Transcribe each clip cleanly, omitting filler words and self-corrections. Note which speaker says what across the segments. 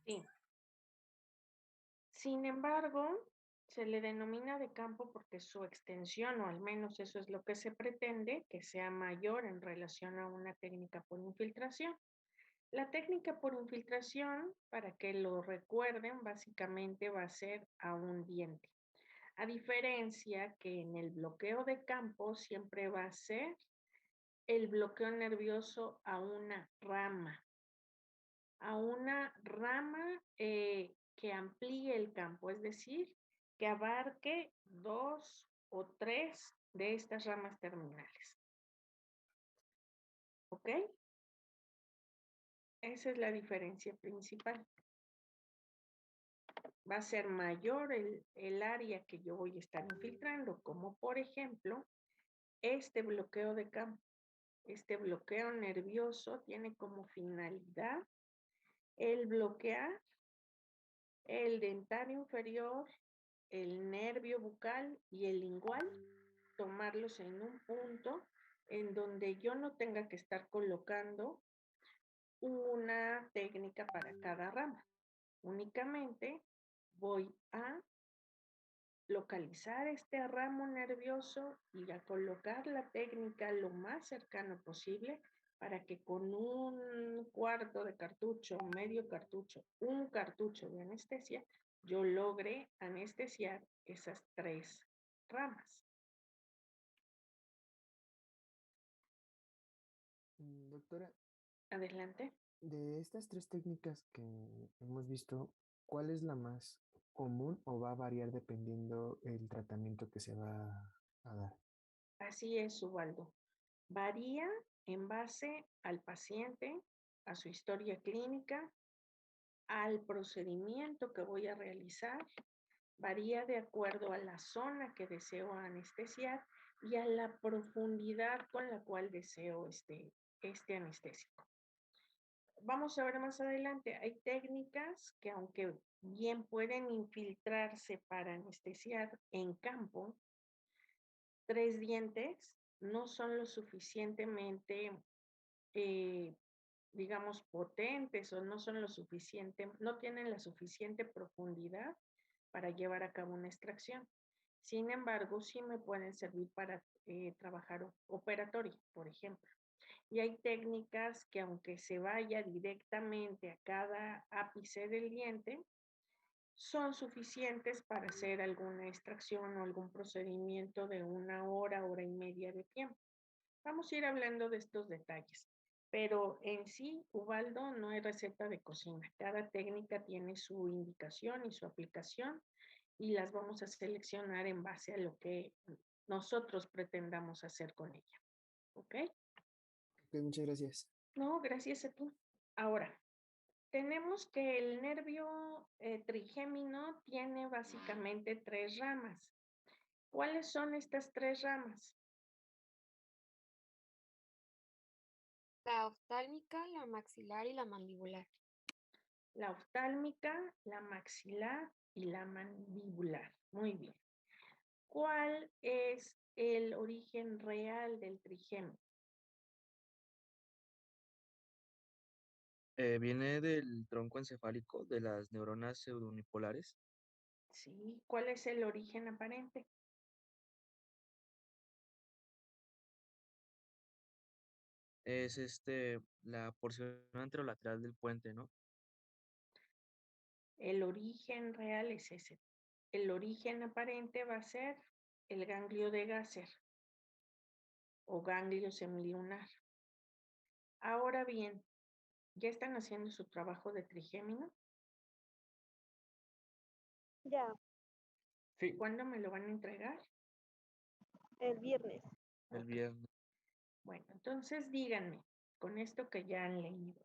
Speaker 1: Sí. Sin embargo, se le denomina de campo porque su extensión, o al menos eso es lo que se pretende, que sea mayor en relación a una técnica por infiltración. La técnica por infiltración, para que lo recuerden, básicamente va a ser a un diente. A diferencia que en el bloqueo de campo siempre va a ser el bloqueo nervioso a una rama que amplíe el campo, es decir, que abarque dos o tres de estas ramas terminales. ¿Ok? Esa es la diferencia principal. Va a ser mayor el área que yo voy a estar infiltrando, como por ejemplo, este bloqueo de campo. Este bloqueo nervioso tiene como finalidad el bloquear el dentario inferior, el nervio bucal y el lingual, tomarlos en un punto en donde yo no tenga que estar colocando una técnica para cada rama. Únicamente voy a localizar este ramo nervioso y a colocar la técnica lo más cercano posible para que con un cuarto de cartucho, medio cartucho, un cartucho de anestesia, yo logre anestesiar esas tres ramas.
Speaker 2: Doctora,
Speaker 1: Adelante.
Speaker 2: de estas tres técnicas que hemos visto, ¿cuál es la más común o va a variar dependiendo el tratamiento que se va a dar?
Speaker 1: Así es, Ubaldo. Varía en base al paciente, a su historia clínica, al procedimiento que voy a realizar, varía de acuerdo a la zona que deseo anestesiar y a la profundidad con la cual deseo este anestésico. Vamos a ver más adelante, hay técnicas que aunque bien pueden infiltrarse para anestesiar en campo, tres dientes no son lo suficientemente, eh, digamos, potentes o no son lo suficiente, no tienen la suficiente profundidad para llevar a cabo una extracción. Sin embargo, sí me pueden servir para trabajar operatorio, por ejemplo. Y hay técnicas que aunque se vaya directamente a cada ápice del diente, son suficientes para hacer alguna extracción o algún procedimiento de una hora, hora y media de tiempo. Vamos a ir hablando de estos detalles. Pero en sí, Ubaldo, no hay receta de cocina. Cada técnica tiene su indicación y su aplicación y las vamos a seleccionar en base a lo que nosotros pretendamos hacer con ella. ¿Ok?
Speaker 2: Ok, muchas gracias.
Speaker 1: No, gracias a tú. Ahora, tenemos que el nervio trigémino tiene básicamente tres ramas. ¿Cuáles son estas tres ramas?
Speaker 3: La oftálmica, la maxilar y la mandibular.
Speaker 1: La oftálmica, la maxilar y la mandíbular. Muy bien. ¿Cuál es el origen real del trigémino?
Speaker 4: Viene del tronco encefálico de las neuronas pseudounipolares.
Speaker 1: ¿Sí? ¿Cuál es el origen aparente?
Speaker 4: Es la porción anterolateral del puente, ¿no?
Speaker 1: El origen real es ese. El origen aparente va a ser el ganglio de Gasser o ganglio semilunar. Ahora bien, ¿ya están haciendo su trabajo de trigémino?
Speaker 5: Ya,
Speaker 4: Sí.
Speaker 1: ¿Cuándo me lo van a entregar?
Speaker 5: el viernes.
Speaker 4: El
Speaker 1: Ok.
Speaker 4: viernes.
Speaker 1: Bueno, entonces díganme, con esto que ya han leído,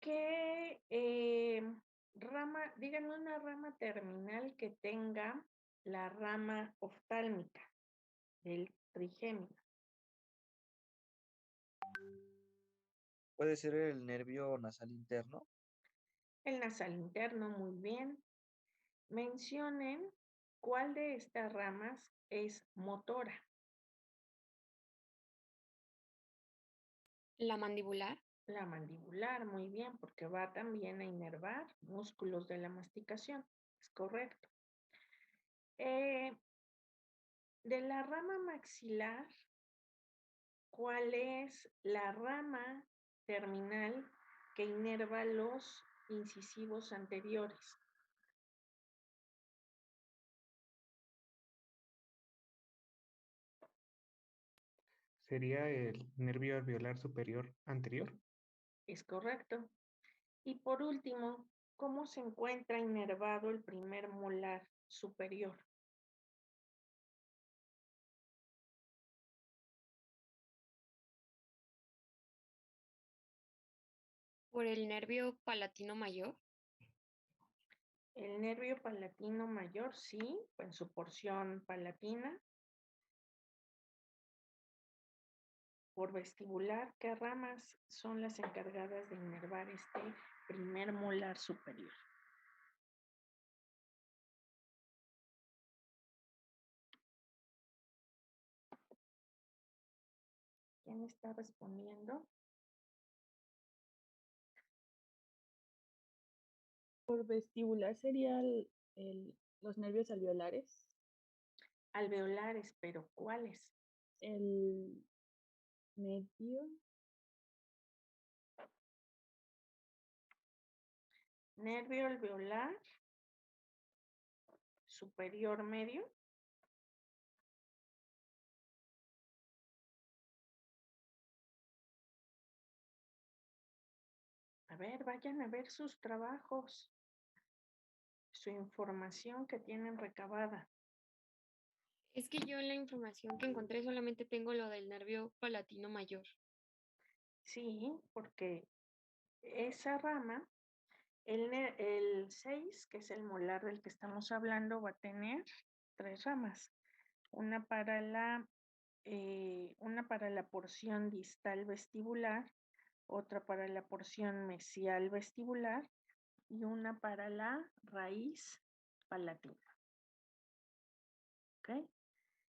Speaker 1: ¿qué rama, díganme una rama terminal que tenga la rama oftálmica del trigémino?
Speaker 4: Puede ser el nervio nasal interno.
Speaker 1: El nasal interno, muy bien. Mencionen cuál de estas ramas es motora.
Speaker 3: La mandibular.
Speaker 1: La mandibular, muy bien, porque va también a inervar músculos de la masticación. Es correcto. De la rama maxilar, ¿cuál es la rama terminal que inerva los incisivos anteriores?
Speaker 6: Sería el nervio alveolar superior anterior.
Speaker 1: Es correcto. Y por último, ¿cómo se encuentra inervado el primer molar superior?
Speaker 3: Por el nervio palatino mayor.
Speaker 1: El nervio palatino mayor, sí, en su porción palatina. Por vestibular, ¿qué ramas son las encargadas de inervar este primer molar superior? ¿Quién está respondiendo?
Speaker 7: Por vestibular sería los nervios alveolares,
Speaker 1: Alveolares, pero ¿cuáles?
Speaker 7: el medio,
Speaker 1: Nervio alveolar superior medio. A ver, vayan a ver sus trabajos, su información que tienen recabada.
Speaker 3: Es que yo en la información que encontré solamente tengo lo del nervio palatino mayor.
Speaker 1: Sí, porque esa rama, el 6, que es el molar del que estamos hablando, va a tener 3 ramas. Una para la porción distal vestibular, otra para la porción mesial vestibular y una para la raíz palatina. ¿Ok?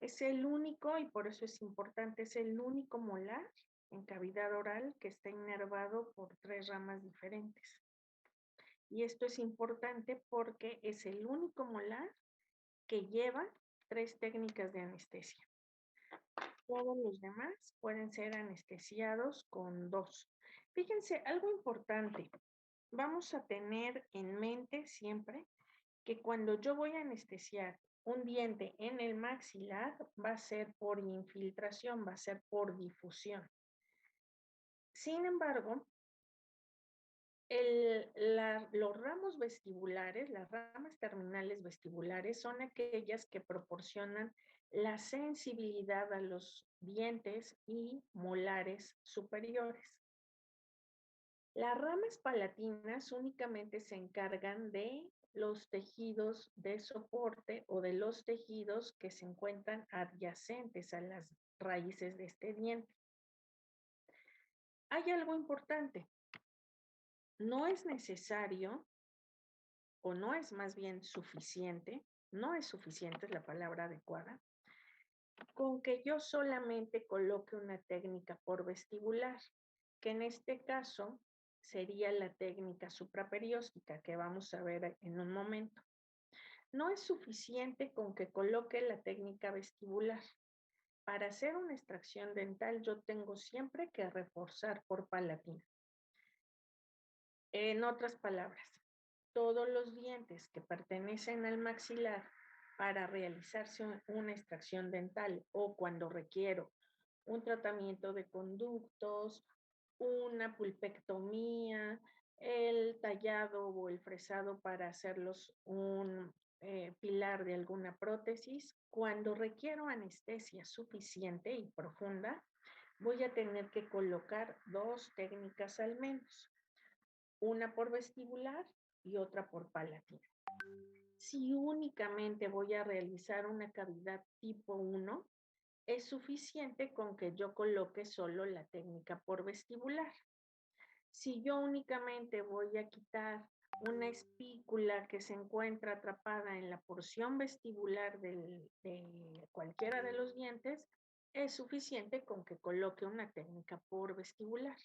Speaker 1: Es el único, y por eso es importante, es el único molar en cavidad oral que está inervado por 3 ramas diferentes. Y esto es importante porque es el único molar que lleva 3 técnicas de anestesia. Todos los demás pueden ser anestesiados con 2. Fíjense, algo importante. Vamos a tener en mente siempre que cuando yo voy a anestesiar un diente en el maxilar, va a ser por infiltración, va a ser por difusión. Sin embargo, los ramos vestibulares, las ramas terminales vestibulares, son aquellas que proporcionan la sensibilidad a los dientes y molares superiores. Las ramas palatinas únicamente se encargan de los tejidos de soporte o de los tejidos que se encuentran adyacentes a las raíces de este diente. Hay algo importante. No es necesario, o no es más bien suficiente, no es suficiente, es la palabra adecuada, con que yo solamente coloque una técnica por vestibular, que en este caso sería la técnica supraperióstica que vamos a ver en un momento. No es suficiente con que coloque la técnica vestibular. Para hacer una extracción dental yo tengo siempre que reforzar por palatina. En otras palabras, todos los dientes que pertenecen al maxilar para realizarse una extracción dental o cuando requiero un tratamiento de conductos, una pulpectomía, el tallado o el fresado para hacerlos un pilar de alguna prótesis, cuando requiero anestesia suficiente y profunda, voy a tener que colocar 2 técnicas al menos, una por vestibular y otra por palatina. Si únicamente voy a realizar una cavidad tipo 1, es suficiente con que yo coloque solo la técnica por vestibular. Si yo únicamente voy a quitar una espícula que se encuentra atrapada en la porción vestibular de cualquiera de los dientes, es suficiente con que coloque una técnica por vestibular.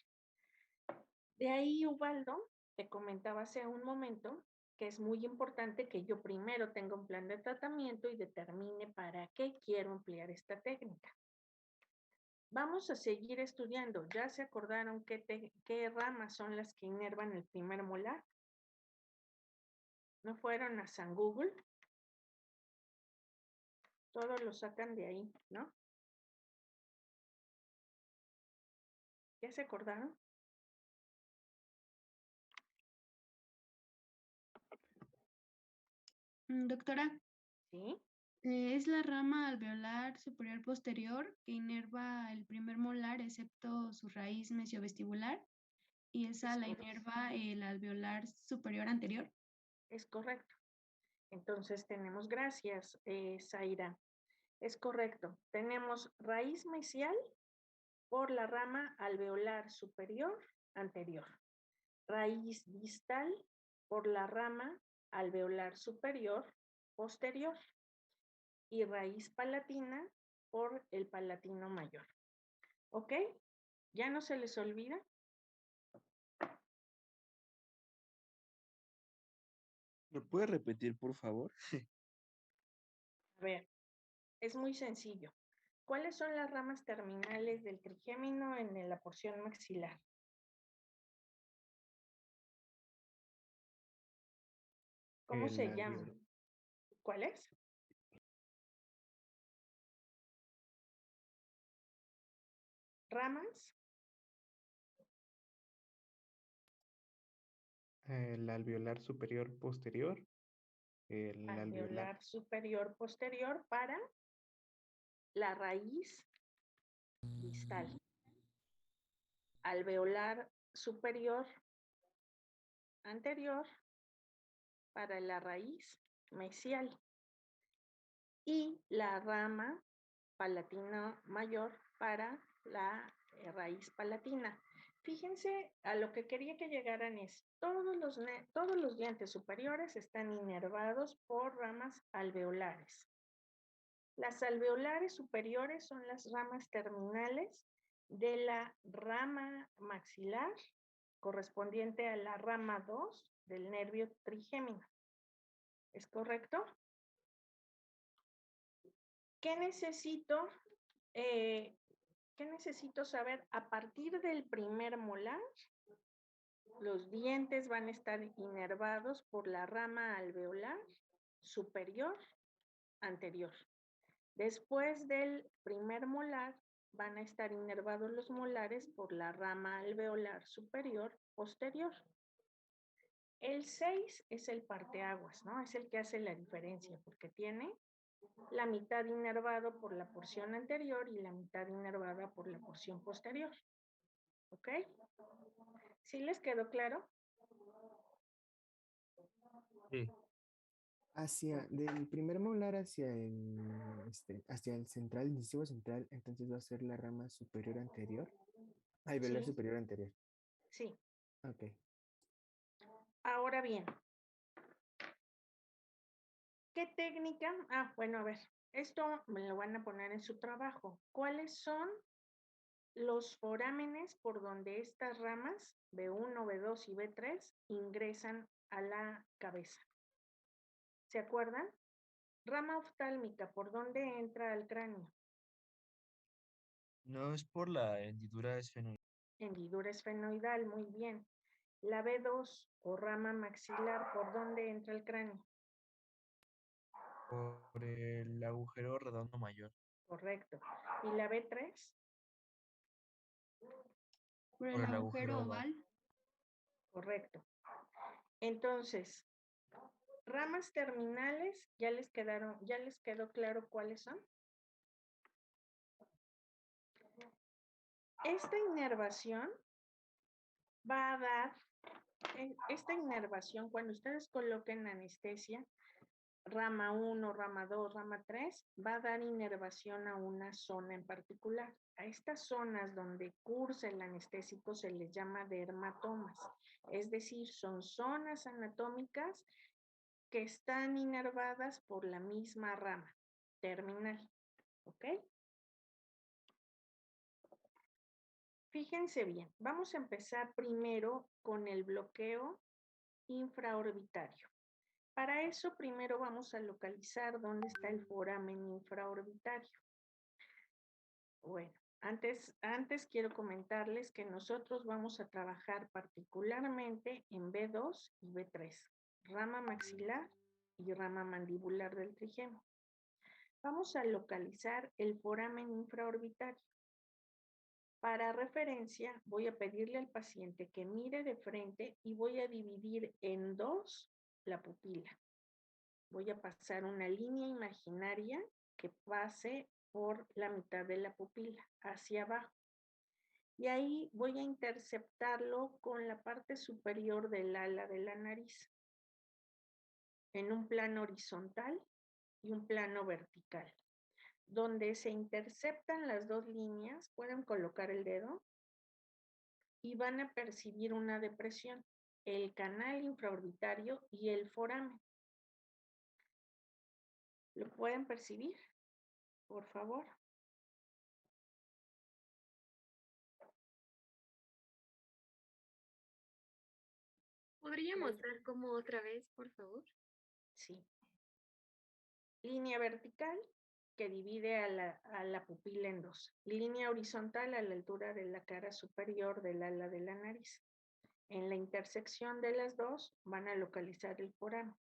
Speaker 1: De ahí, Ubaldo, te comentaba hace un momento que es muy importante que yo primero tenga un plan de tratamiento y determine para qué quiero emplear esta técnica. Vamos a seguir estudiando. ¿Ya se acordaron qué ramas son las que inervan el primer molar? ¿No fueron a San Google? Todo lo sacan de ahí, ¿no? ¿Ya se acordaron?
Speaker 8: Doctora,
Speaker 1: ¿Sí?
Speaker 8: es la rama alveolar superior posterior que inerva el primer molar excepto su raíz mesiovestibular y esa
Speaker 1: Es
Speaker 8: la
Speaker 1: correcto.
Speaker 8: inerva el alveolar superior anterior.
Speaker 1: Es correcto. Entonces tenemos, gracias, Zaira. Es correcto. Tenemos raíz mesial por la rama alveolar superior anterior. Raíz distal por la rama alveolar superior posterior. Y raíz palatina por el palatino mayor. ¿Ok? ¿Ya no se les olvida?
Speaker 4: ¿Lo puede repetir, por favor?
Speaker 1: A ver, es muy sencillo. ¿Cuáles son las ramas terminales del trigémino en la porción maxilar? ¿Cómo
Speaker 6: El
Speaker 1: se llaman?
Speaker 6: alveolar.
Speaker 1: ¿Cuáles? ¿Ramas?
Speaker 6: El alveolar superior posterior. El alveolar.
Speaker 1: Alveolar superior posterior para la raíz distal. Alveolar superior anterior para la raíz mesial. Y la rama palatina mayor para la raíz palatina. Fíjense, a lo que quería que llegaran es, todos los dientes superiores están inervados por ramas alveolares. Las alveolares superiores son las ramas terminales de la rama maxilar correspondiente a la rama 2 del nervio trigémino. ¿Es correcto? ¿Qué necesito? ¿Qué necesito saber? A partir del primer molar, los dientes van a estar inervados por la rama alveolar superior anterior. Después del primer molar, van a estar inervados los molares por la rama alveolar superior posterior. El 6 es el parteaguas, ¿no? Es el que hace la diferencia porque tiene la mitad inervado por la porción anterior y la mitad inervada por la porción posterior. ¿Ok? ¿Sí les quedó claro?
Speaker 4: Sí.
Speaker 2: Del primer molar hacia el central, el incisivo central, entonces va a ser la rama superior anterior. Alveolar
Speaker 1: Sí,
Speaker 2: superior anterior.
Speaker 1: sí.
Speaker 2: Ok.
Speaker 1: Ahora bien, ¿qué técnica? Bueno, a ver, esto me lo van a poner en su trabajo. ¿Cuáles son los forámenes por donde estas ramas, B1, B2 y B3, ingresan a la cabeza? ¿Se acuerdan? Rama oftálmica, ¿por dónde entra al cráneo?
Speaker 4: No es por la hendidura esfenoidal.
Speaker 1: Hendidura esfenoidal, muy bien. La B2 o rama maxilar, ¿por dónde entra el cráneo?
Speaker 4: Por el agujero redondo mayor.
Speaker 1: Correcto. ¿Y la B3?
Speaker 8: Por
Speaker 4: Por
Speaker 8: el
Speaker 4: el agujero
Speaker 8: agujero
Speaker 4: oval.
Speaker 8: oval.
Speaker 1: Correcto. Entonces, ramas terminales, ¿ya les quedó claro cuáles son? Esta inervación va a dar, esta inervación, cuando ustedes coloquen anestesia, rama 1, rama 2, rama 3, va a dar inervación a una zona en particular. A estas zonas donde cursa el anestésico se les llama dermatomas, es decir, son zonas anatómicas que están inervadas por la misma rama terminal, ¿ok? Fíjense bien, vamos a empezar primero con el bloqueo infraorbitario. Para eso primero vamos a localizar dónde está el foramen infraorbitario. Bueno, antes quiero comentarles que nosotros vamos a trabajar particularmente en B2 y B3, rama maxilar y rama mandibular del trigemo. Vamos a localizar el foramen infraorbitario. Para referencia, voy a pedirle al paciente que mire de frente y voy a dividir en dos la pupila. Voy a pasar una línea imaginaria que pase por la mitad de la pupila, hacia abajo. Y ahí voy a interceptarlo con la parte superior del ala de la nariz, en un plano horizontal y un plano vertical. Donde se interceptan las dos líneas, pueden colocar el dedo y van a percibir una depresión, el canal infraorbitario y el foramen. ¿Lo pueden percibir? Por favor.
Speaker 3: ¿Podría mostrar cómo otra vez, por favor?
Speaker 1: Sí. Línea vertical que divide a la pupila en dos. Y línea horizontal a la altura de la cara superior del ala de la nariz. En la intersección de las dos van a localizar el foramen.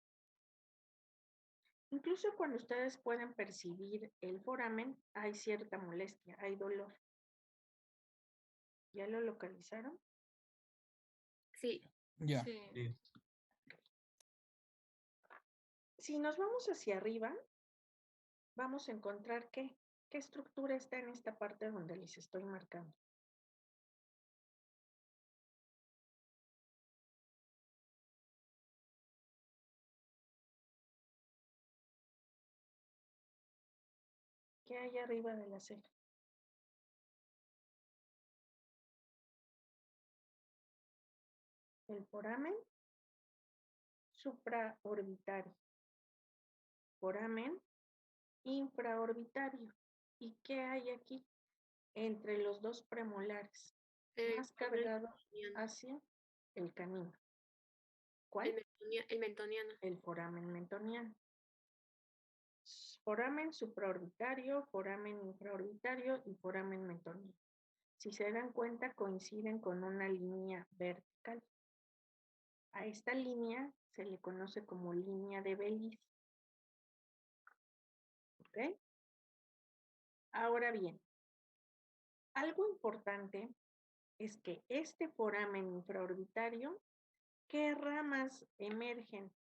Speaker 1: Incluso cuando ustedes pueden percibir el foramen, hay cierta molestia, hay dolor. ¿Ya lo localizaron?
Speaker 3: Sí.
Speaker 9: Ya.
Speaker 4: Sí.
Speaker 1: Si nos vamos hacia arriba, vamos a encontrar qué estructura está en esta parte donde les estoy marcando. ¿Qué hay arriba de la ceja? El foramen supraorbitario, foramen infraorbitario. ¿Y qué hay aquí? Entre los dos premolares, más cargado hacia el canino. ¿Cuál?
Speaker 3: El mentoniano.
Speaker 1: El foramen mentoniano. Foramen supraorbitario, foramen infraorbitario y foramen mentoniano. Si se dan cuenta, coinciden con una línea vertical. A esta línea se le conoce como línea de Belice. ¿Ok? Ahora bien, algo importante es que este foramen infraorbitario, ¿qué ramas emergen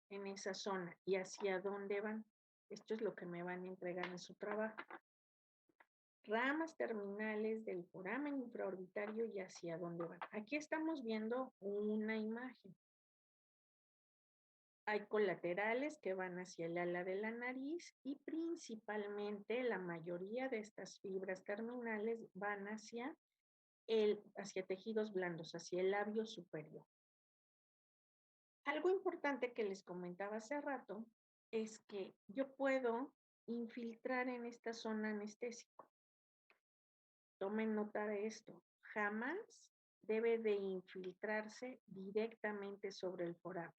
Speaker 1: en esa zona y hacia dónde van? Esto es lo que me van a entregar en su trabajo. Ramas terminales del foramen infraorbitario y hacia dónde van. Aquí estamos viendo una imagen. Hay colaterales que van hacia el ala de la nariz y principalmente la mayoría de estas fibras terminales van hacia tejidos blandos, hacia el labio superior. Algo importante que les comentaba hace rato es que yo puedo infiltrar en esta zona anestésico. Tomen nota de esto. Jamás debe de infiltrarse directamente sobre el foramen.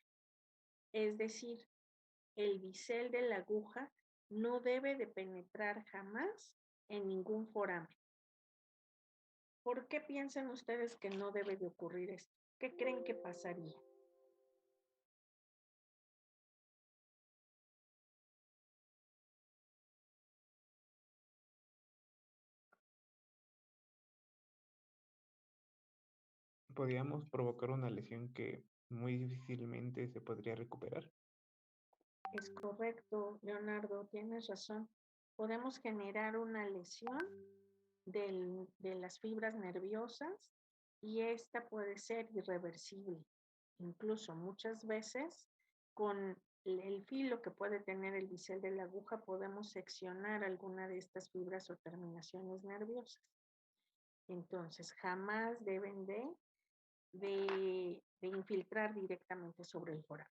Speaker 1: Es decir, el bisel de la aguja no debe de penetrar jamás en ningún foramen. ¿Por qué piensan ustedes que no debe de ocurrir esto? ¿Qué creen que pasaría?
Speaker 6: Podríamos provocar una lesión que muy difícilmente se podría recuperar.
Speaker 1: Es correcto, Leonardo, tienes razón. Podemos generar una lesión de las fibras nerviosas y esta puede ser irreversible. Incluso muchas veces con el filo que puede tener el bisel de la aguja podemos seccionar alguna de estas fibras o terminaciones nerviosas. Entonces, jamás deben de infiltrar directamente sobre el foramen.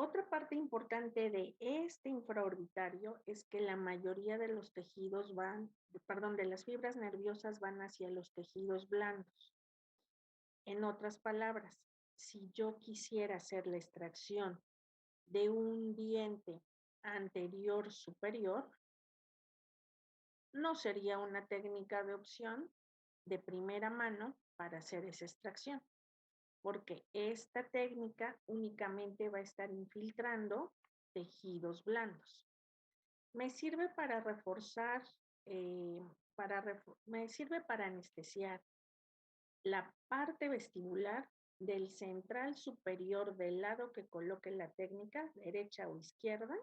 Speaker 1: Otra parte importante de este infraorbitario es que la mayoría de los tejidos de las fibras nerviosas van hacia los tejidos blandos. En otras palabras, si yo quisiera hacer la extracción de un diente anterior superior, no sería una técnica de opción de primera mano para hacer esa extracción, porque esta técnica únicamente va a estar infiltrando tejidos blandos. Me sirve para reforzar, me sirve para anestesiar la parte vestibular del central superior del lado que coloque la técnica, derecha o izquierda,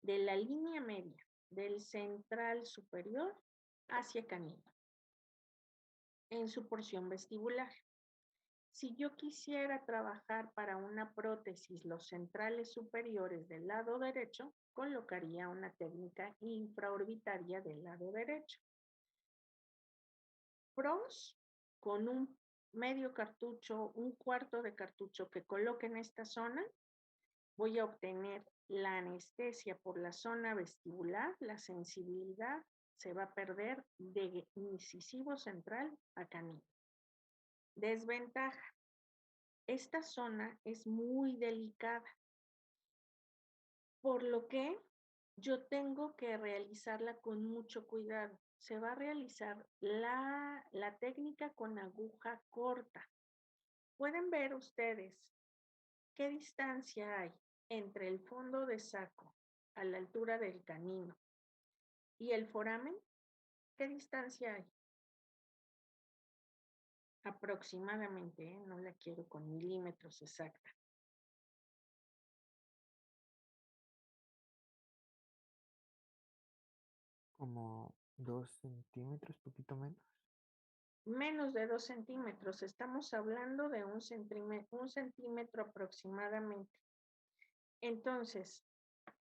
Speaker 1: de la línea media del central superior hacia canino, en su porción vestibular. Si yo quisiera trabajar para una prótesis los centrales superiores del lado derecho, colocaría una técnica infraorbitaria del lado derecho. Pros, con un medio cartucho, un cuarto de cartucho que coloque en esta zona, voy a obtener la anestesia por la zona vestibular, la sensibilidad se va a perder de incisivo central a canino. Desventaja. Esta zona es muy delicada, por lo que yo tengo que realizarla con mucho cuidado. Se va a realizar la técnica con aguja corta. Pueden ver ustedes qué distancia hay entre el fondo de saco a la altura del canino y el foramen. ¿Qué distancia hay? Aproximadamente, no la quiero con milímetros exacta.
Speaker 2: Como 2 centímetros, poquito menos.
Speaker 1: Menos de 2 centímetros. Estamos hablando de un centímetro aproximadamente. Entonces,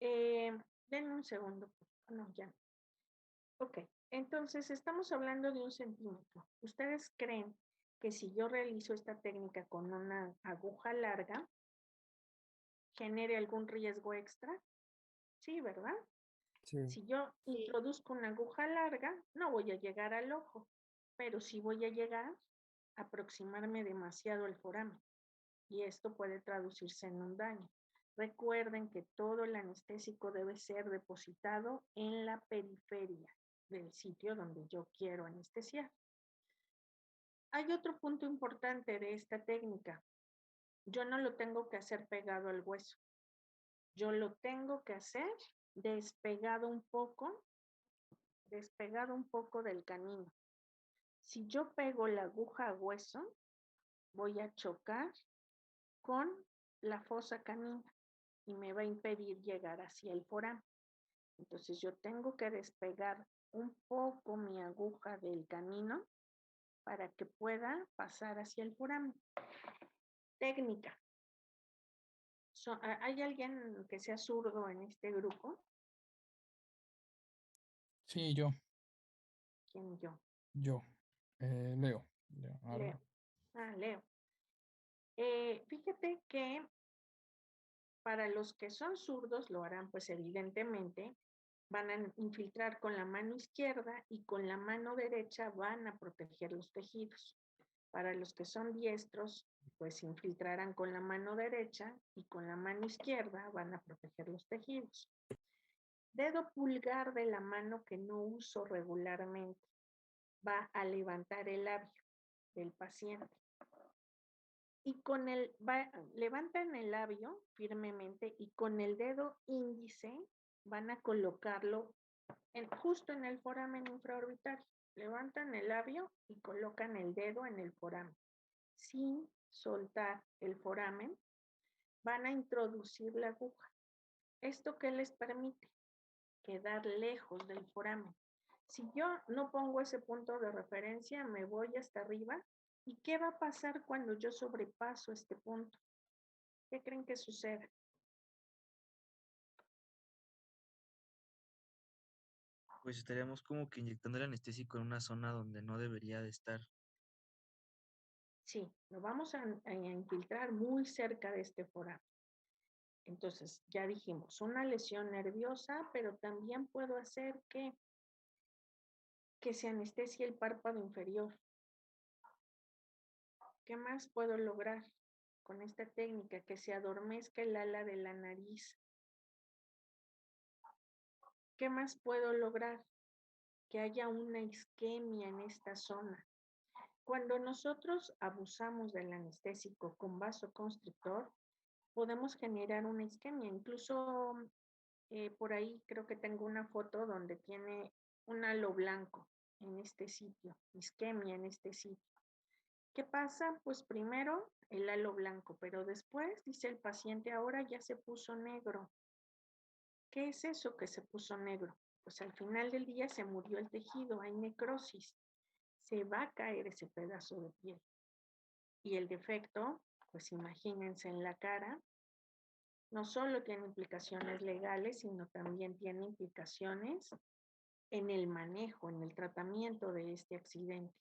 Speaker 1: denme un segundo. No, ya. Ok, entonces estamos hablando de 1 centímetro. ¿Ustedes creen que si yo realizo esta técnica con una aguja larga, genere algún riesgo extra? Sí, ¿verdad?
Speaker 2: Sí.
Speaker 1: Si yo introduzco una aguja larga, no voy a llegar al ojo, pero sí voy a llegar a aproximarme demasiado al foramen. Y esto puede traducirse en un daño. Recuerden que todo el anestésico debe ser depositado en la periferia del sitio donde yo quiero anestesiar. Hay otro punto importante de esta técnica. Yo no lo tengo que hacer pegado al hueso. Yo lo tengo que hacer despegado un poco del canino. Si yo pego la aguja a hueso, voy a chocar con la fosa canina y me va a impedir llegar hacia el foramen. Entonces yo tengo que despegar un poco mi aguja del canino para que pueda pasar hacia el foramen. Técnica. ¿Hay alguien que sea zurdo en este grupo?
Speaker 9: Sí, yo.
Speaker 1: ¿Quién yo?
Speaker 9: Yo. Leo.
Speaker 1: Leo. Leo. Fíjate que para los que son zurdos lo harán, pues evidentemente van a infiltrar con la mano izquierda y con la mano derecha van a proteger los tejidos. Para los que son diestros, pues infiltrarán con la mano derecha y con la mano izquierda van a proteger los tejidos. Dedo pulgar de la mano que no uso regularmente va a levantar el labio del paciente. Y levantan el labio firmemente y con el dedo índice van a colocarlo justo en el foramen infraorbitario. Levantan el labio y colocan el dedo en el foramen. Sin soltar el foramen, van a introducir la aguja. ¿Esto qué les permite? Quedar lejos del foramen. Si yo no pongo ese punto de referencia, me voy hasta arriba. ¿Y qué va a pasar cuando yo sobrepaso este punto? ¿Qué creen que suceda?
Speaker 4: Pues estaríamos como que inyectando el anestésico en una zona donde no debería de estar.
Speaker 1: Sí, lo vamos a infiltrar muy cerca de este foramen. Entonces, ya dijimos, una lesión nerviosa, pero también puedo hacer que se anestesie el párpado inferior. ¿Qué más puedo lograr con esta técnica? Que se adormezca el ala de la nariz. ¿Qué más puedo lograr? Que haya una isquemia en esta zona. Cuando nosotros abusamos del anestésico con vasoconstrictor, podemos generar una isquemia. Incluso por ahí creo que tengo una foto donde tiene un halo blanco en este sitio, isquemia en este sitio. ¿Qué pasa? Pues primero el halo blanco, pero después dice el paciente, ahora ya se puso negro. ¿Qué es eso que se puso negro? Pues al final del día se murió el tejido, hay necrosis. Se va a caer ese pedazo de piel. Y el defecto, pues imagínense en la cara, no solo tiene implicaciones legales, sino también tiene implicaciones en el manejo, en el tratamiento de este accidente.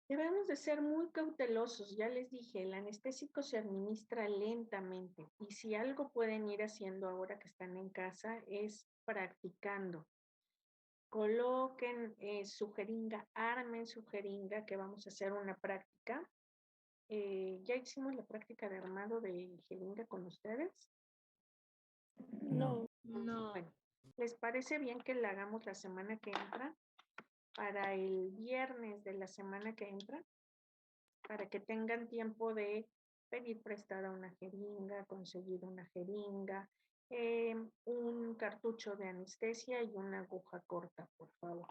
Speaker 1: Debemos de ser muy cautelosos, ya les dije, el anestésico se administra lentamente y si algo pueden ir haciendo ahora que están en casa es practicando. Coloquen su jeringa, armen su jeringa, que vamos a hacer una práctica. ¿Ya hicimos la práctica de armado de jeringa con ustedes?
Speaker 5: No.
Speaker 3: No.
Speaker 1: Bueno, ¿les parece bien que la hagamos la semana que entra? Para el viernes de la semana que entra, para que tengan tiempo de pedir prestada una jeringa, conseguir una jeringa, un cartucho de anestesia y una aguja corta, por favor.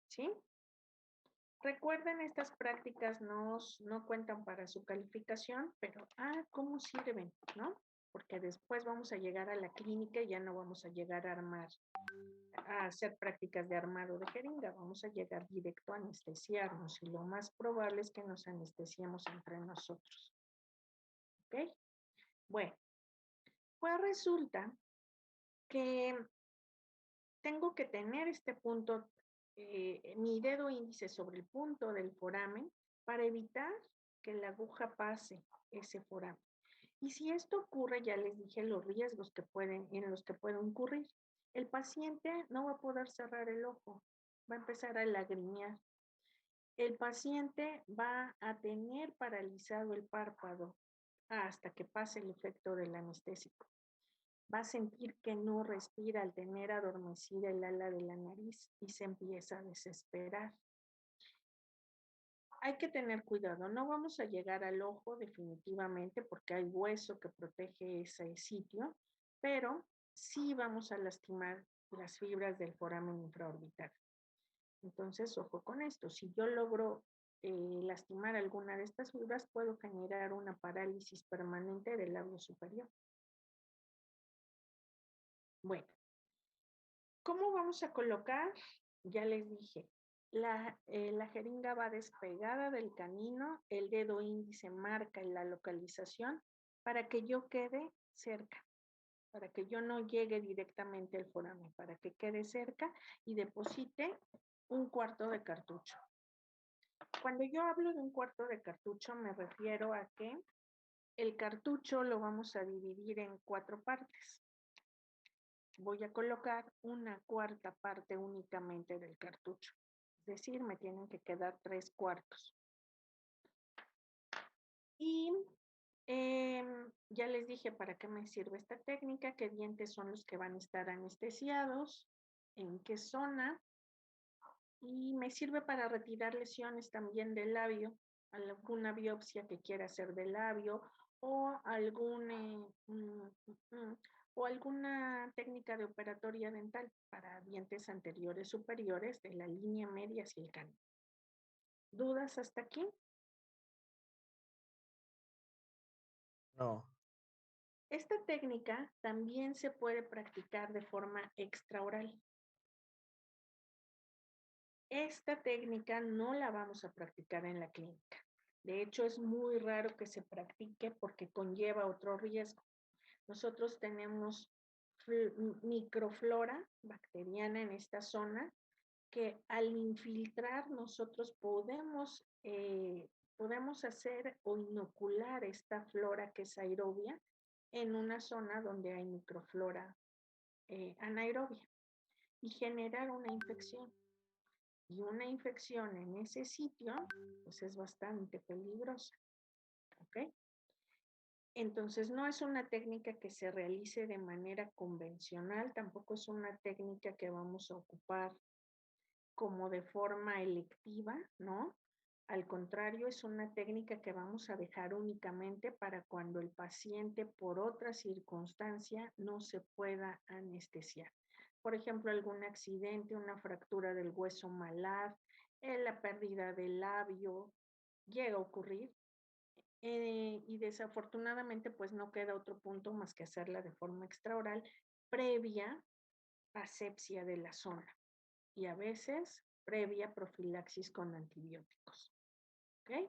Speaker 1: ¿Sí? Recuerden, estas prácticas no cuentan para su calificación, pero ¿cómo sirven? ¿No? Porque después vamos a llegar a la clínica y ya no vamos a llegar a hacer prácticas de armado de jeringa, vamos a llegar directo a anestesiarnos y lo más probable es que nos anestesiemos entre nosotros. ¿Ok? Bueno, pues resulta que tengo que tener este punto, mi dedo índice sobre el punto del foramen para evitar que la aguja pase ese foramen. Y si esto ocurre, ya les dije los riesgos en los que puede incurrir. El paciente no va a poder cerrar el ojo, va a empezar a lagrimear. El paciente va a tener paralizado el párpado hasta que pase el efecto del anestésico. Va a sentir que no respira al tener adormecida el ala de la nariz y se empieza a desesperar. Hay que tener cuidado, no vamos a llegar al ojo definitivamente porque hay hueso que protege ese sitio, pero sí vamos a lastimar las fibras del foramen infraorbital. Entonces, ojo con esto, si yo logro lastimar alguna de estas fibras, puedo generar una parálisis permanente del labio superior. Bueno, ¿cómo vamos a colocar? Ya les dije, la jeringa va despegada del canino, el dedo índice marca la localización para que yo quede cerca, para que yo no llegue directamente al foramen, para que quede cerca y deposite un cuarto de cartucho. Cuando yo hablo de un cuarto de cartucho me refiero a que el cartucho lo vamos a dividir en 4 partes. Voy a colocar una cuarta parte únicamente del cartucho. Es decir, me tienen que quedar 3 cuartos. Y ya les dije para qué me sirve esta técnica, qué dientes son los que van a estar anestesiados, en qué zona. Y me sirve para retirar lesiones también del labio, alguna biopsia que quiera hacer del labio o alguna técnica de operatoria dental para dientes anteriores superiores de la línea media hacia el canino. ¿Dudas hasta aquí?
Speaker 4: No.
Speaker 1: Esta técnica también se puede practicar de forma extraoral. Esta técnica no la vamos a practicar en la clínica. De hecho, es muy raro que se practique porque conlleva otro riesgo. Nosotros tenemos microflora bacteriana en esta zona que al infiltrar nosotros podemos podemos hacer o inocular esta flora que es aerobia en una zona donde hay microflora anaerobia y generar una infección. Y una infección en ese sitio, pues es bastante peligrosa. ¿Ok? Entonces, no es una técnica que se realice de manera convencional, tampoco es una técnica que vamos a ocupar como de forma electiva, ¿no? Al contrario, es una técnica que vamos a dejar únicamente para cuando el paciente por otra circunstancia no se pueda anestesiar. Por ejemplo, algún accidente, una fractura del hueso malar, la pérdida del labio, llega a ocurrir. Y desafortunadamente, pues no queda otro punto más que hacerla de forma extraoral previa asepsia de la zona y a veces previa profilaxis con antibióticos. ¿Ok?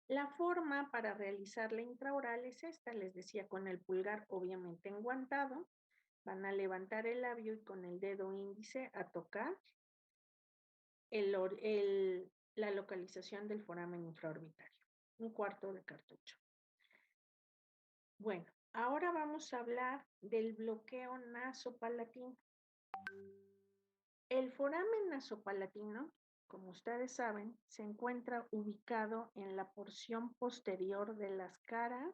Speaker 1: La forma para realizar la intraoral es esta, les decía, con el pulgar obviamente enguantado, van a levantar el labio y con el dedo índice a tocar la localización del foramen infraorbitario, un cuarto de cartucho. Bueno, ahora vamos a hablar del bloqueo nasopalatino. El foramen nasopalatino, como ustedes saben, se encuentra ubicado en la porción posterior de las caras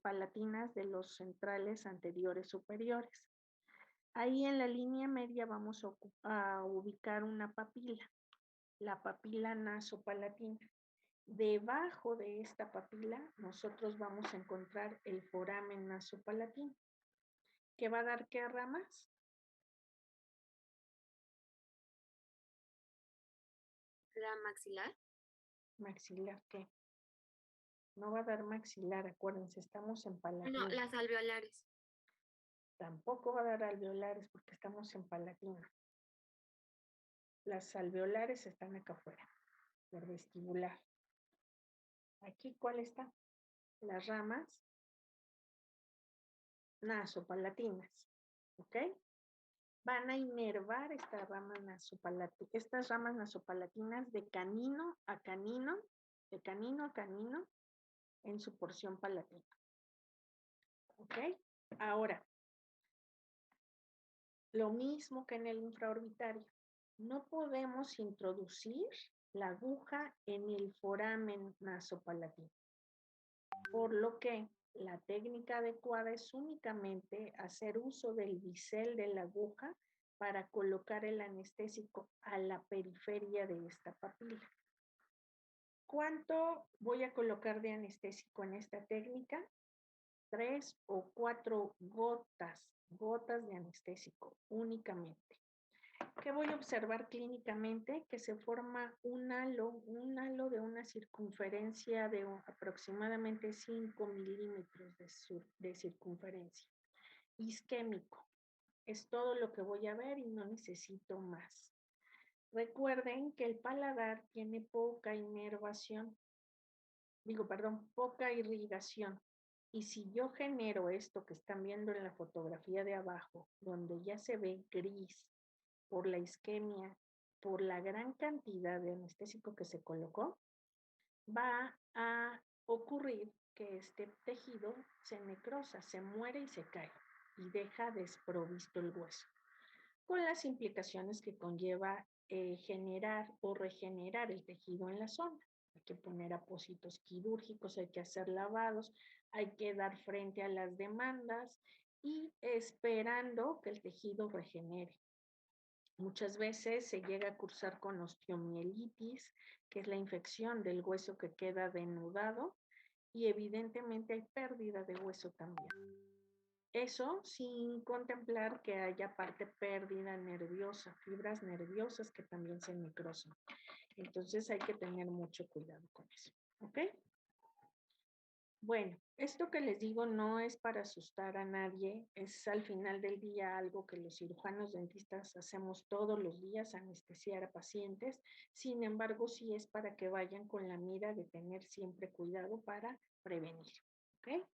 Speaker 1: palatinas de los centrales anteriores superiores. Ahí en la línea media vamos a ubicar una papila, la papila nasopalatina. Debajo de esta papila nosotros vamos a encontrar el foramen nasopalatino, que va a dar ¿qué ramas?
Speaker 3: La maxilar.
Speaker 1: ¿Maxilar qué? No va a dar maxilar, acuérdense, estamos en palatina.
Speaker 3: No, las alveolares.
Speaker 1: Tampoco va a dar alveolares porque estamos en palatina. Las alveolares están acá afuera, por vestibular. Aquí, ¿cuál está? Las ramas nasopalatinas, ¿ok? Van a inervar estas ramas nasopalatinas de canino a canino, de canino a canino, en su porción palatina. ¿Ok? Ahora, lo mismo que en el infraorbitario. No podemos introducir la aguja en el foramen nasopalatino. Por lo que la técnica adecuada es únicamente hacer uso del bisel de la aguja para colocar el anestésico a la periferia de esta papila. ¿Cuánto voy a colocar de anestésico en esta técnica? 3 o 4 gotas de anestésico únicamente. ¿Qué voy a observar clínicamente? Que se forma un halo de una circunferencia de aproximadamente 5 milímetros de circunferencia. Isquémico. Es todo lo que voy a ver y no necesito más. Recuerden que el paladar tiene poca inervación. Poca irrigación. Y si yo genero esto que están viendo en la fotografía de abajo, donde ya se ve gris por la isquemia, por la gran cantidad de anestésico que se colocó, va a ocurrir que este tejido se necrosa, se muere y se cae y deja desprovisto el hueso, con las implicaciones que conlleva generar o regenerar el tejido en la zona. Hay que poner apósitos quirúrgicos, hay que hacer lavados, hay que dar frente a las demandas y esperando que el tejido regenere. Muchas veces se llega a cursar con osteomielitis, que es la infección del hueso que queda denudado, y evidentemente hay pérdida de hueso también. Eso sin contemplar que haya parte pérdida nerviosa, fibras nerviosas que también se necrosan. Entonces hay que tener mucho cuidado con eso, ¿ok? Bueno, esto que les digo no es para asustar a nadie, es al final del día algo que los cirujanos dentistas hacemos todos los días, anestesiar a pacientes. Sin embargo, sí es para que vayan con la mira de tener siempre cuidado para prevenir, ¿ok?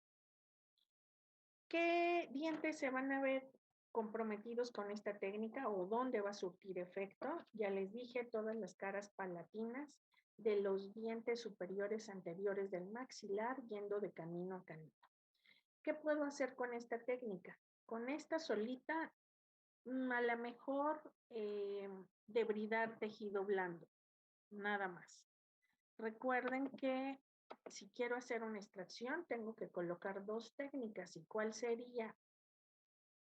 Speaker 1: ¿Qué dientes se van a ver comprometidos con esta técnica o dónde va a surtir efecto? Ya les dije, todas las caras palatinas de los dientes superiores anteriores del maxilar yendo de camino a camino. ¿Qué puedo hacer con esta técnica? Con esta solita, a lo mejor debridar tejido blando, nada más. Recuerden que si quiero hacer una extracción, tengo que colocar dos técnicas. ¿Y cuál sería?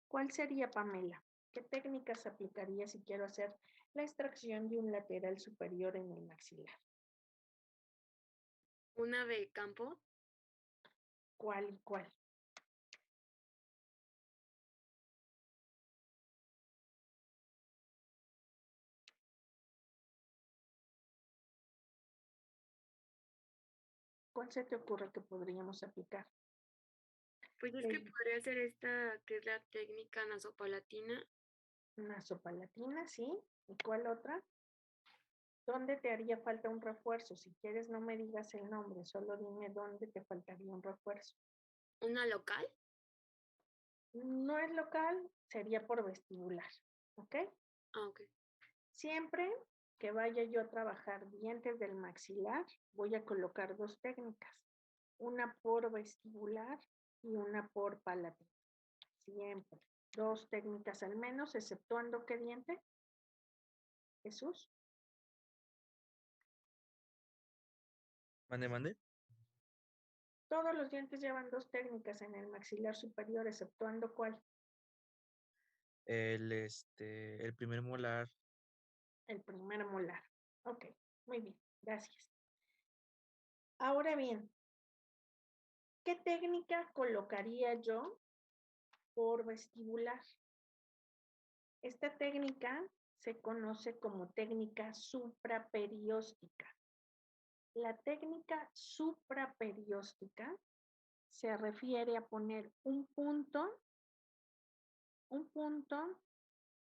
Speaker 1: ¿Cuál sería, Pamela? ¿Qué técnicas aplicaría si quiero hacer la extracción de un lateral superior en el maxilar?
Speaker 3: Una de campo.
Speaker 1: ¿Cuál y cuál? ¿Cuál se te ocurre que podríamos aplicar?
Speaker 3: Pues es que podría ser esta, que es la técnica nasopalatina.
Speaker 1: Nasopalatina, sí. ¿Y cuál otra? ¿Dónde te haría falta un refuerzo? Si quieres, no me digas el nombre, solo dime dónde te faltaría un refuerzo.
Speaker 3: ¿Una local?
Speaker 1: No es local, sería por vestibular, ¿ok?
Speaker 3: Ah, ok.
Speaker 1: Siempre que vaya yo a trabajar dientes del maxilar, voy a colocar dos técnicas, una por vestibular y una por palatina. Siempre, dos técnicas al menos, exceptuando ¿qué diente? Jesús.
Speaker 4: Mande.
Speaker 1: Todos los dientes llevan dos técnicas en el maxilar superior, exceptuando ¿cuál?
Speaker 4: El primer molar.
Speaker 1: El primer molar. Ok, muy bien, gracias. Ahora bien, ¿qué técnica colocaría yo por vestibular? Esta técnica se conoce como técnica supraperióstica. La técnica supraperióstica se refiere a poner un punto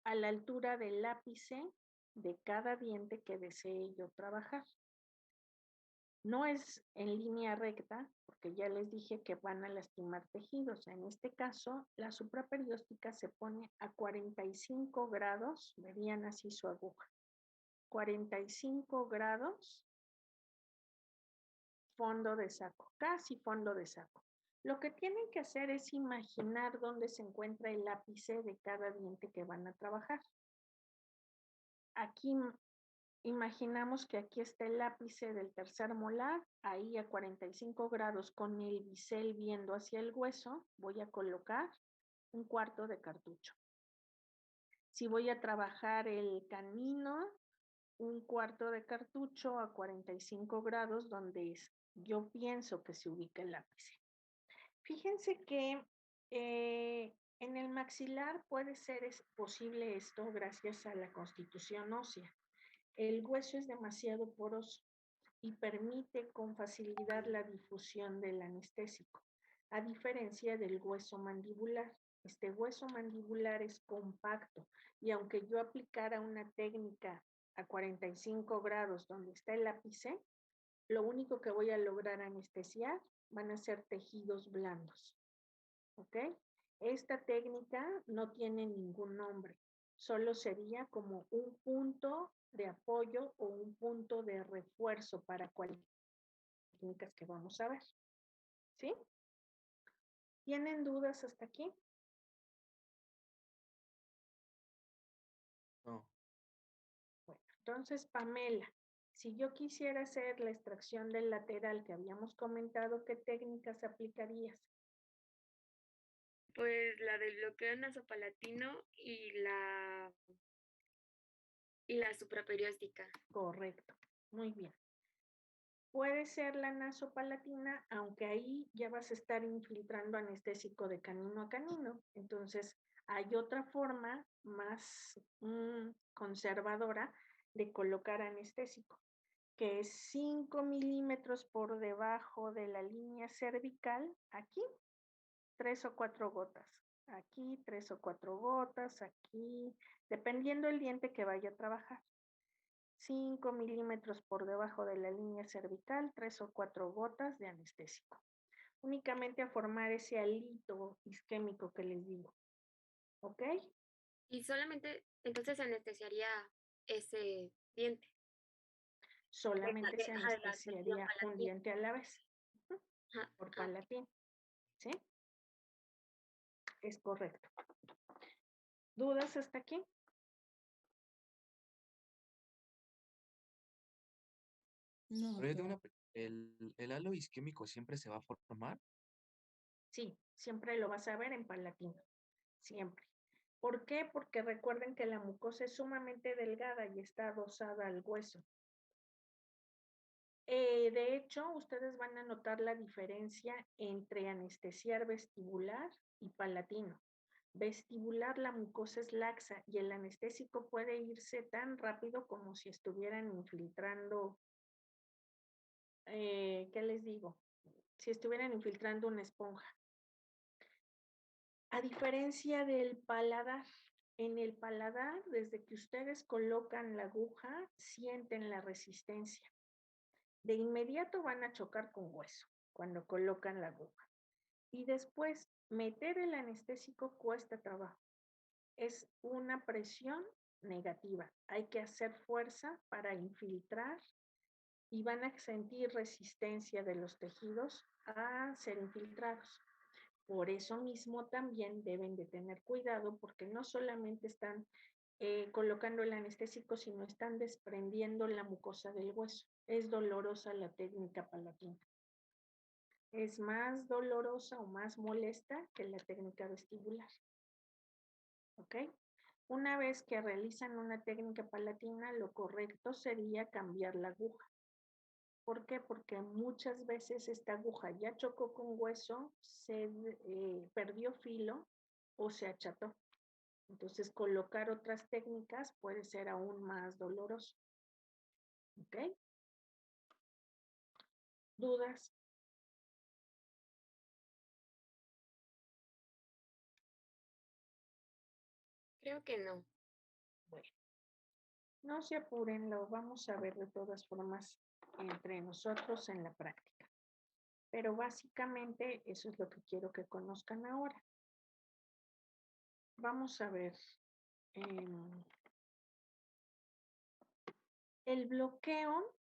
Speaker 1: a la altura del ápice de cada diente que desee yo trabajar. No es en línea recta, porque ya les dije que van a lastimar tejidos. En este caso, la supraperióstica se pone a 45 grados, verían así su aguja. 45 grados, fondo de saco, casi fondo de saco. Lo que tienen que hacer es imaginar dónde se encuentra el ápice de cada diente que van a trabajar. Aquí imaginamos que aquí está el ápice del tercer molar, ahí a 45 grados con el bisel viendo hacia el hueso, voy a colocar un cuarto de cartucho. Si voy a trabajar el canino, un cuarto de cartucho a 45 grados donde yo pienso que se ubica el ápice. Fíjense que en el maxilar puede ser posible esto gracias a la constitución ósea. El hueso es demasiado poroso y permite con facilidad la difusión del anestésico, a diferencia del hueso mandibular. Este hueso mandibular es compacto y aunque yo aplicara una técnica a 45 grados donde está el ápice, lo único que voy a lograr anestesiar van a ser tejidos blandos. ¿Ok? Esta técnica no tiene ningún nombre, solo sería como un punto de apoyo o un punto de refuerzo para cualquier técnicas que vamos a ver. ¿Sí? ¿Tienen dudas hasta aquí?
Speaker 4: No.
Speaker 1: Bueno, entonces, Pamela, si yo quisiera hacer la extracción del lateral que habíamos comentado, ¿qué técnicas aplicarías?
Speaker 3: Pues la del bloqueo nasopalatino y la supraperióstica.
Speaker 1: Correcto, muy bien. Puede ser la nasopalatina, aunque ahí ya vas a estar infiltrando anestésico de canino a canino. Entonces, hay otra forma más conservadora de colocar anestésico, que es 5 milímetros por debajo de la línea cervical, aquí, 3 o 4 gotas. Aquí, 3 o 4 gotas, aquí, dependiendo el diente que vaya a trabajar. 5 milímetros por debajo de la línea cervical, 3 o 4 gotas de anestésico. Únicamente a formar ese alito isquémico que les digo. ¿Ok?
Speaker 3: Y solamente entonces anestesiaría ese diente.
Speaker 1: solamente se
Speaker 3: Deja de la anestesia
Speaker 1: anestesiaría un
Speaker 3: palatina.
Speaker 1: diente a la vez,
Speaker 3: Ajá,
Speaker 1: por
Speaker 3: ajá.
Speaker 1: palatino, ¿sí? Es correcto. ¿Dudas hasta aquí?
Speaker 5: No,
Speaker 4: Pero yo tengo
Speaker 5: ya.
Speaker 4: una ¿el halo isquémico siempre se va a formar?
Speaker 1: Sí, siempre lo vas a ver en palatino, siempre. ¿Por qué? Porque recuerden que la mucosa es sumamente delgada y está adosada al hueso. De hecho, ustedes van a notar la diferencia entre anestesiar vestibular y palatino. Vestibular, la mucosa es laxa y el anestésico puede irse tan rápido como si estuvieran infiltrando, ¿qué les digo? Si estuvieran infiltrando una esponja. A diferencia del paladar, en el paladar, desde que ustedes colocan la aguja, sienten la resistencia. De inmediato van a chocar con hueso cuando colocan la aguja. Y después, meter el anestésico cuesta trabajo. Es una presión negativa. Hay que hacer fuerza para infiltrar y van a sentir resistencia de los tejidos a ser infiltrados. Por eso mismo también deben de tener cuidado porque no solamente están colocando el anestésico, sino están desprendiendo la mucosa del hueso. Es dolorosa la técnica palatina. Es más dolorosa o más molesta que la técnica vestibular. ¿Ok? Una vez que realizan una técnica palatina, lo correcto sería cambiar la aguja. ¿Por qué? Porque muchas veces esta aguja ya chocó con hueso, se perdió filo o se acható. Entonces, colocar otras técnicas puede ser aún más doloroso. ¿Ok? ¿Dudas?
Speaker 3: Creo que no.
Speaker 1: Bueno, no se apuren, lo vamos a ver de todas formas entre nosotros en la práctica. Pero básicamente eso es lo que quiero que conozcan ahora. Vamos a ver. El bloqueo,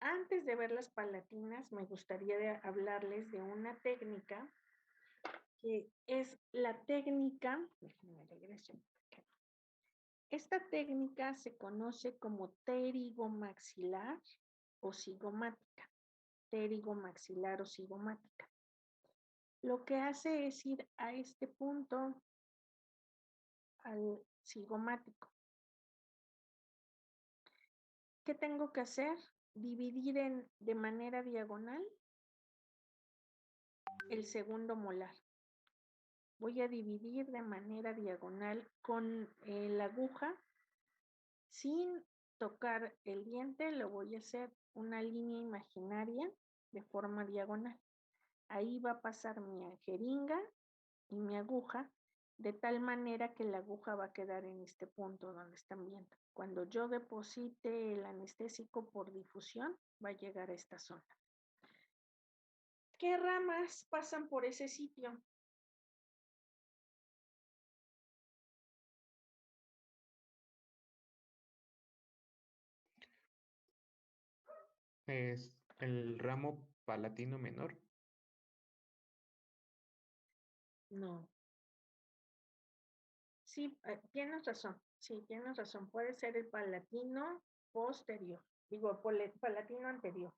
Speaker 1: antes de ver las palatinas, me gustaría hablarles de una técnica que es la técnica, déjenme regreso. Esta técnica se conoce como pterigomaxilar o cigomática. Pterigomaxilar o cigomática. Lo que hace es ir a este punto, al cigomático. ¿Qué tengo que hacer? Dividir de manera diagonal el segundo molar. Voy a dividir de manera diagonal con la aguja sin tocar el diente. Lo voy a hacer una línea imaginaria de forma diagonal. Ahí va a pasar mi jeringa y mi aguja de tal manera que la aguja va a quedar en este punto donde están viendo. Cuando yo deposite el anestésico por difusión, va a llegar a esta zona. ¿Qué ramas pasan por ese sitio?
Speaker 6: Es el ramo palatino menor.
Speaker 1: No. Sí, tienes razón. Sí, tienes razón. Puede ser el palatino posterior. Digo, palatino anterior.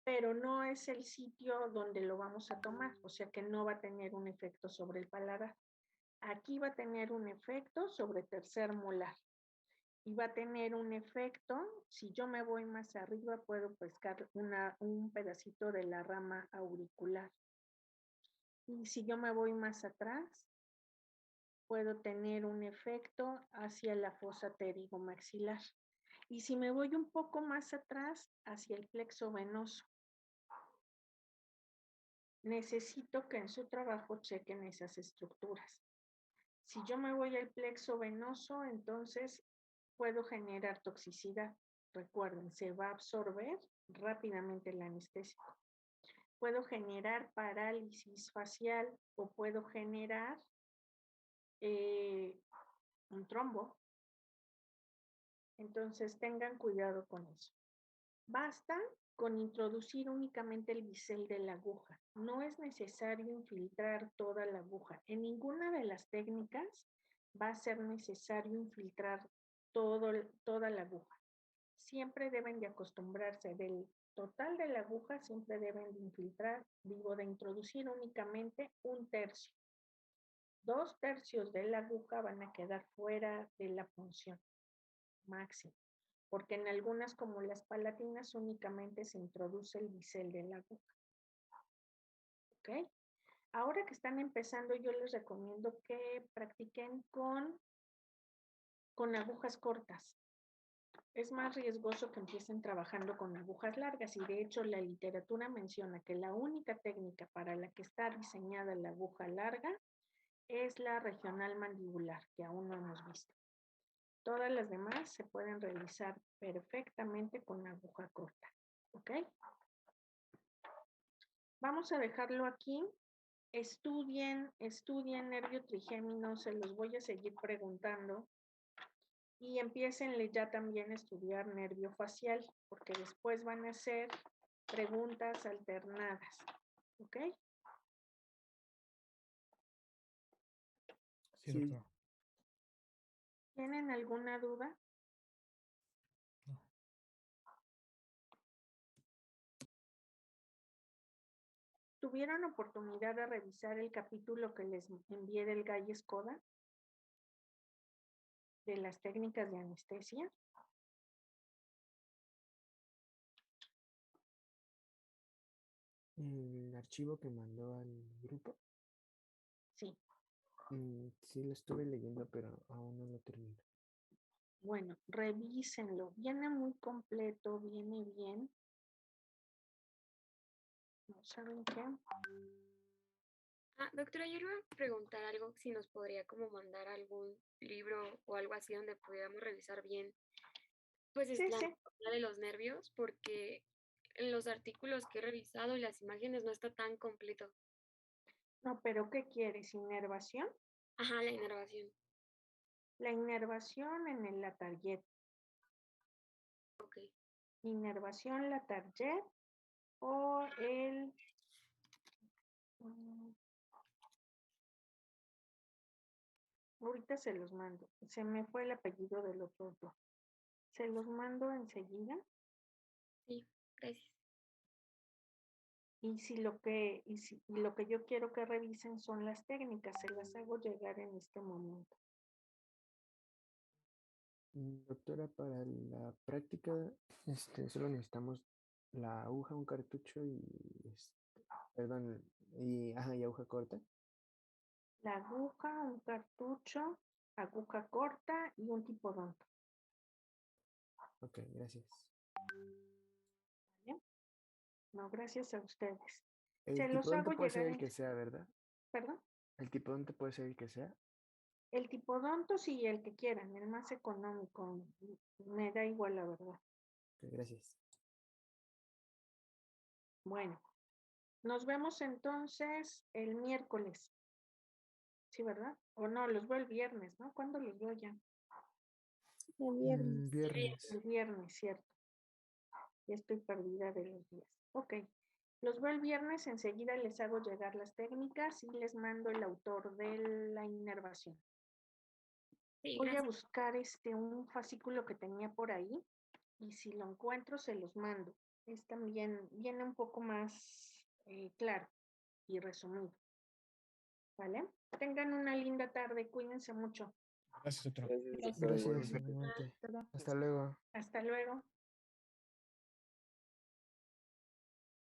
Speaker 1: Pero no es el sitio donde lo vamos a tomar. O sea que no va a tener un efecto sobre el paladar. Aquí va a tener un efecto sobre tercer molar. Y va a tener un efecto, si yo me voy más arriba, puedo pescar un pedacito de la rama auricular. Y si yo me voy más atrás, puedo tener un efecto hacia la fosa pterigomaxilar. Y si me voy un poco más atrás, hacia el plexo venoso. Necesito que en su trabajo chequen esas estructuras. Si yo me voy al plexo venoso, entonces puedo generar toxicidad. Recuerden, se va a absorber rápidamente el anestésico. Puedo generar parálisis facial o puedo generar un trombo. Entonces tengan cuidado con eso. Basta con introducir únicamente el bisel de la aguja. No es necesario infiltrar toda la aguja. En ninguna de las técnicas va a ser necesario infiltrar toda la aguja. Siempre deben de acostumbrarse del total de la aguja, siempre deben de infiltrar, de introducir únicamente 1/3. 2/3 de la aguja van a quedar fuera de la punción máxima, porque en algunas como las palatinas únicamente se introduce el bisel de la aguja. ¿Ok? Ahora que están empezando, yo les recomiendo que practiquen con agujas cortas. Es más riesgoso que empiecen trabajando con agujas largas y de hecho la literatura menciona que la única técnica para la que está diseñada la aguja larga es la regional mandibular, que aún no hemos visto. Todas las demás se pueden realizar perfectamente con aguja corta. ¿Ok? Vamos a dejarlo aquí. Estudien nervio trigémino, se los voy a seguir preguntando. Y empiecenle ya también a estudiar nervio facial, porque después van a hacer preguntas alternadas. ¿Ok?
Speaker 9: Sí,
Speaker 2: Sí.
Speaker 9: doctora.
Speaker 1: ¿Tienen alguna duda?
Speaker 9: No.
Speaker 1: ¿Tuvieron oportunidad de revisar el capítulo que les envié del Galles-Coda? De las técnicas de anestesia.
Speaker 2: El archivo que mandó al grupo,
Speaker 1: Sí.
Speaker 2: sí lo estuve leyendo, pero aún no lo termino.
Speaker 1: Bueno, revísenlo. Viene muy completo, viene bien. ¿No saben qué?
Speaker 3: Doctora, yo le voy a preguntar algo, si nos podría como mandar algún libro o algo así donde pudiéramos revisar bien, pues es
Speaker 1: Sí,
Speaker 3: la
Speaker 1: sí.
Speaker 3: anatomía de los nervios, porque en los artículos que he revisado y las imágenes no está tan completo.
Speaker 1: No, pero ¿qué quieres? ¿Inervación?
Speaker 3: Ajá, la inervación.
Speaker 1: La inervación en el Latarjet.
Speaker 3: Ok.
Speaker 1: Inervación Latarjet o el... ahorita se los mando. Se me fue el apellido del otro autor. Se los mando enseguida.
Speaker 3: Sí, gracias.
Speaker 1: Y si lo que yo quiero que revisen son las técnicas, se las hago llegar en este momento.
Speaker 2: Doctora, para la práctica, solo necesitamos la aguja, un cartucho y, perdón, y aguja corta.
Speaker 1: La aguja, un cartucho, aguja corta y un tipodonto.
Speaker 2: Ok, gracias.
Speaker 1: ¿Vale? No, gracias a ustedes.
Speaker 2: El
Speaker 1: Se los
Speaker 2: tipodonto
Speaker 1: hago
Speaker 2: puede ser
Speaker 1: llegar
Speaker 2: el que sea, ¿verdad?
Speaker 1: ¿Perdón?
Speaker 2: El tipodonto puede ser el que sea.
Speaker 1: El tipodonto sí, el que quieran, el más económico. Me da igual, la verdad.
Speaker 2: Ok, gracias.
Speaker 1: Bueno, nos vemos entonces el miércoles. Sí, ¿verdad? O no, los veo el viernes, ¿no? ¿Cuándo los veo ya?
Speaker 7: El viernes.
Speaker 2: Viernes.
Speaker 1: El viernes, cierto. Ya estoy perdida de los días. Ok. Los veo el viernes, enseguida les hago llegar las técnicas y les mando el autor de la inervación.
Speaker 3: Sí,
Speaker 1: Voy a
Speaker 3: gracias.
Speaker 1: buscar un fascículo que tenía por ahí y si lo encuentro se los mando. Es también, viene un poco más claro y resumido. ¿Vale? Tengan una linda tarde, cuídense mucho.
Speaker 9: Gracias, doctora.
Speaker 6: Gracias,
Speaker 7: Gracias.
Speaker 6: doctora,
Speaker 2: Gracias,
Speaker 6: igualmente.
Speaker 2: igualmente.
Speaker 7: Doctora.
Speaker 2: Hasta luego.
Speaker 1: Hasta luego.